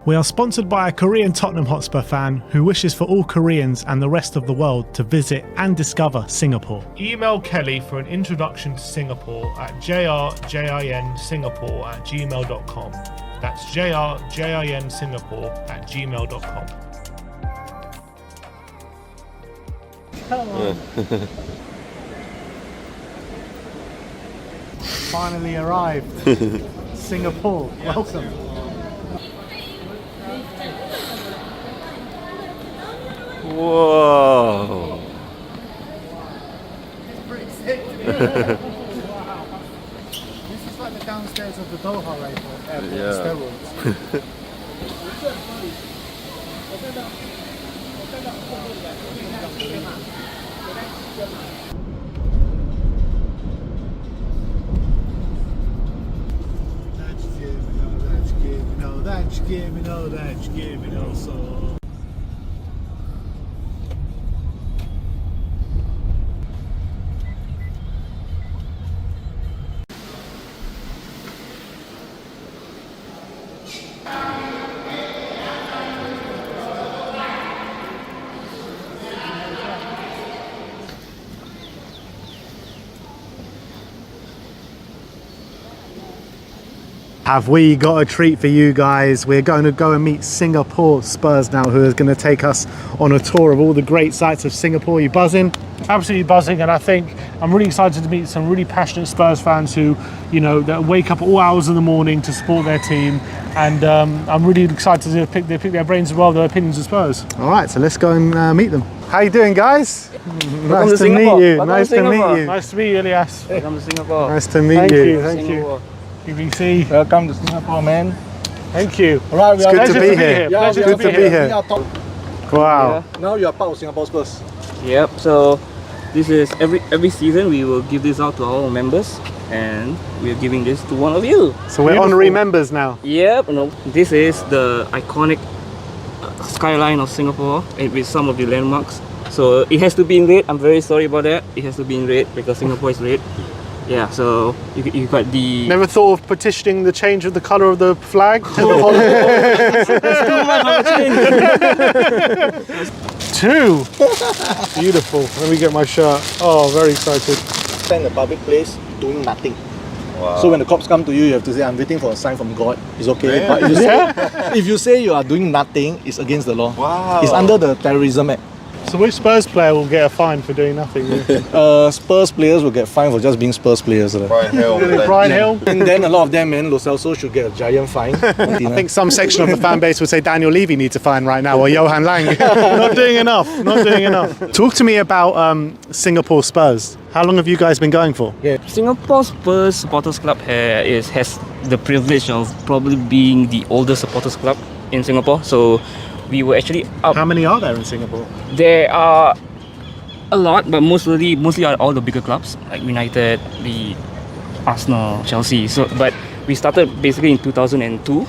We are sponsored by a Korean Tottenham Hotspur fan who wishes for all Koreans and the rest of the world to visit and discover Singapore. Email Kelly for an introduction to Singapore at jrjinsingapore@gmail.com. That's jrjinsingapore@gmail.com. Hello. Finally arrived. Singapore. Welcome. Whoa. Pretty sick. This is like the downstairs of the Doha airport steroids. Give me no soul. Have we got a treat for you guys? We're going to go and meet Singapore Spurs now, who is going to take us on a tour of all the great sights of Singapore. You buzzing? Absolutely buzzing, and I think I'm really excited to meet some really passionate Spurs fans who, you know, that wake up all hours in the morning to support their team, and I'm really excited to pick their brains as well, their opinions of Spurs. All right, so let's go and meet them. How you doing, guys? Nice to meet you. Nice to meet you. Nice to meet you, Elias. Welcome to Singapore. Nice to meet you. Thank you. BBC. Welcome to Singapore, man. Thank you. All right, it's good to be here. Yeah, good to be here. Wow. Yeah. Now you are part of Singapore Spurs. Yep. So this is every season we will give this out to our members, and we are giving this to one of you. So we're honorary members now. Yep. No, this is the iconic skyline of Singapore with some of the landmarks. So it has to be in red. I'm very sorry about that. It has to be in red because Singapore is red. Yeah, so you got the... Never thought of petitioning the change of the colour of the flag? Two! Beautiful. Let me get my shirt. Oh, very excited. Stand in a public place doing nothing. Wow. So when the cops come to you, you have to say, I'm waiting for a sign from God. It's okay. Yeah. But if you say you are doing nothing, it's against the law. Wow. It's under the Terrorism Act. So which Spurs player will get a fine for doing nothing? Spurs players will get fined for just being Spurs players. Brian Hill. Really, Brian Hill? And then a lot of them, man, Lo Celso should get a giant fine. I think some section of the fan base would say Daniel Levy needs a fine right now, or Johan Lang. Not doing enough. Not doing enough. Talk to me about Singapore Spurs. How long have you guys been going for? Yeah. Singapore Spurs Supporters Club has the privilege of probably being the oldest supporters club in Singapore. So we were actually up. How many are there in Singapore? There are a lot, but mostly are all the bigger clubs like United, the Arsenal, Chelsea. So, but we started basically in 2002.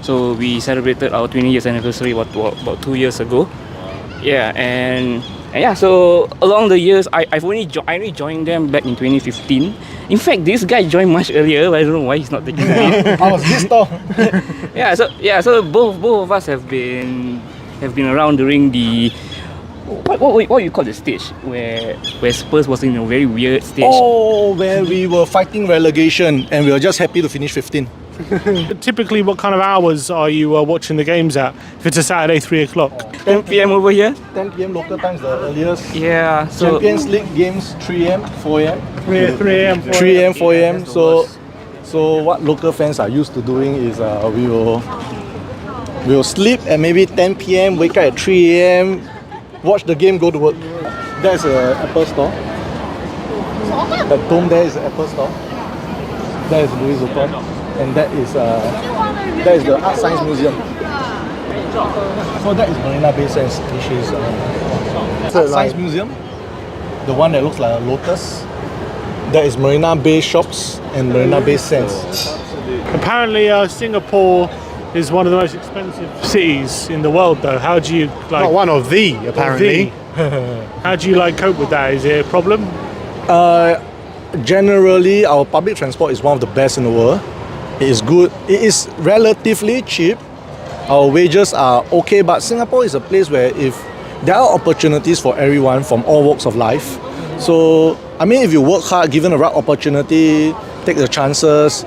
So we celebrated our 20 years anniversary about 2 years ago. Yeah, and yeah. So along the years, I only joined them back in 2015. In fact, this guy joined much earlier. But I don't know why he's not taking it. I was pissed off. So both of us have been around during the what you call the stage where Spurs was in a very weird stage. Oh, where we were fighting relegation and we were just happy to finish 15. Typically, what kind of hours are you watching the games at? If it's a Saturday, 3 o'clock. 10 p.m. over here. 10 p.m. local times, the earliest. Yeah. So Champions League games 3 a.m., 4 a.m. 3 a.m. 3 a.m., 4 a.m. that's the So what local fans are used to doing is we will sleep at maybe 10 p.m., wake up at 3 a.m., watch the game, go to work. There's an Apple store. That dome there is an Apple store. There is Louis Vuitton, and that is the Art Science Museum. So that is Marina Bay Sands, which is Art Science Museum, the one that looks like a lotus. That is Marina Bay Shops and Marina Bay Sands. Apparently, Singapore is one of the most expensive cities in the world, though. How do you like? Not one of the, apparently. How do you cope with that? Is it a problem? Generally, our public transport is one of the best in the world. It is good. It is relatively cheap. Our wages are okay, but Singapore is a place where if there are opportunities for everyone from all walks of life. So, I mean, if you work hard, given the right opportunity, take the chances,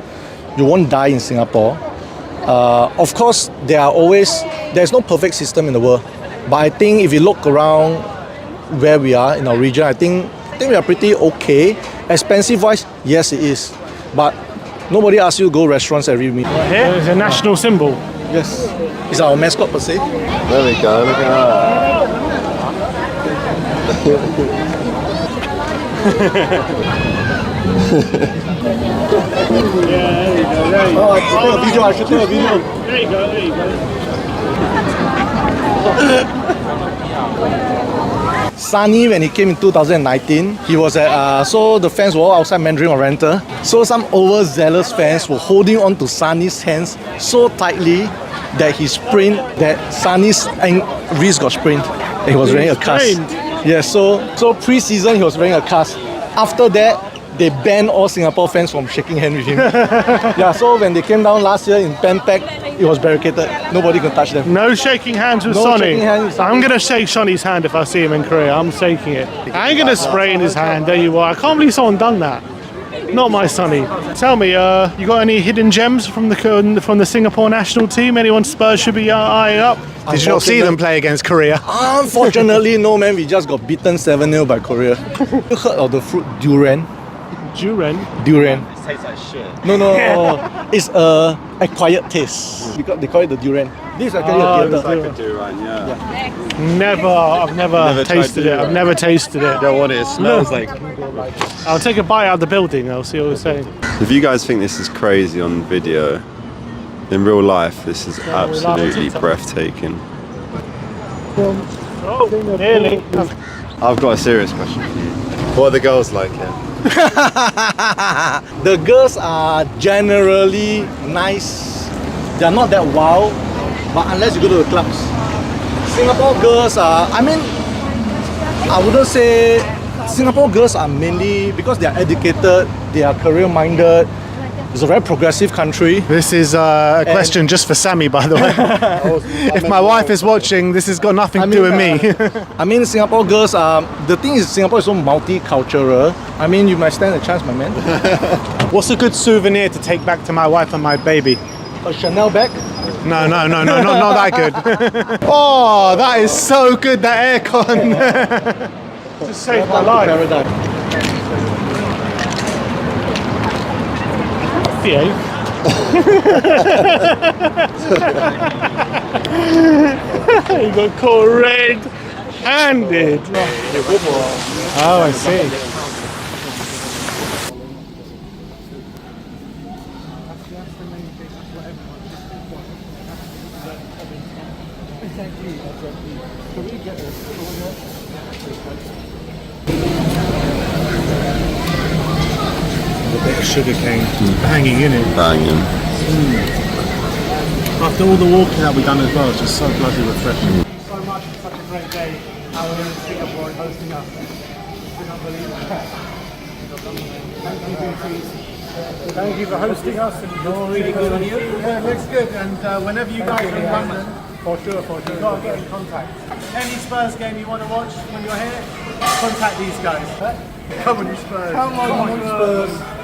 you won't die in Singapore. Of course, there's no perfect system in the world. But I think if you look around where we are in our region, I think we are pretty okay. Expensive-wise, yes, it is. But nobody asks you to go restaurants every meal. Here is a national symbol. Yes. It's our mascot per se. There we go, look at that. Oh, I should take a video, I should take a video. There you go, there you go. Sunny, when he came in 2019, he was at, so the fans were all outside Mandarin Oriental. So some overzealous fans were holding on to Sunny's hands so tightly that Sunny's wrist got sprained. And he was wearing a cast. Yeah, so pre-season he was wearing a cast. After that, they banned all Singapore fans from shaking hands with him. Yeah, so when they came down last year in Pen Pack, it was barricaded. Nobody could touch them. No shaking hands with No Sonny. shaking hands with Sonny. I'm going to shake Sonny's hand if I see him in Korea. I'm shaking it. I ain't going to spray in his hand. There you are. I can't believe someone done that. Not my Sonny. Tell me, you got any hidden gems from the Singapore national team? Anyone Spurs should be eyeing up? Did you not see them play against Korea? Unfortunately, no man, we just got beaten 7-0 by Korea. You heard of the fruit durian? Durian. It tastes like shit. No. It's a acquired taste. Because they call it the durian. This is actually a It's theatre. like a durian, yeah. I've never tasted it. I've never tasted it. You know what it smells like? I'll take a bite out of the building. I'll see what we're saying. If you guys think this is crazy on video, in real life, this is absolutely breathtaking. Oh, nearly. I've got a serious question for you. What are the girls like here? The girls are generally nice. They are not that wild, but unless you go to the clubs. Singapore girls are, I wouldn't say Singapore girls are mainly because they are educated, they are career-minded. It's a very progressive country. This is a question just for Sammy, by the way. If my wife is watching, this has got nothing to do with me. Singapore girls are, the thing is Singapore is so multicultural. You might stand a chance, my man. What's a good souvenir to take back to my wife and my baby? A Chanel bag? No, not that good. Oh, that is so good, that aircon. Just saved my life. Paradise. Theo. You got caught red-handed. Oh, I see. A bit of sugar cane hanging in it. Banging. After all the walking that we've done as well, it's just so bloody refreshing. Thank you so much for such a great day out here in Singapore and hosting us. It's been unbelievable. Thank you, beauties. Thank you for hosting us. And you're really good on you. Yeah, it looks good. And whenever you guys are in London, for sure, you've got to get in contact. Any Spurs game you want to watch when you're here, contact these guys. Come on, you Spurs. Come on, you Spurs.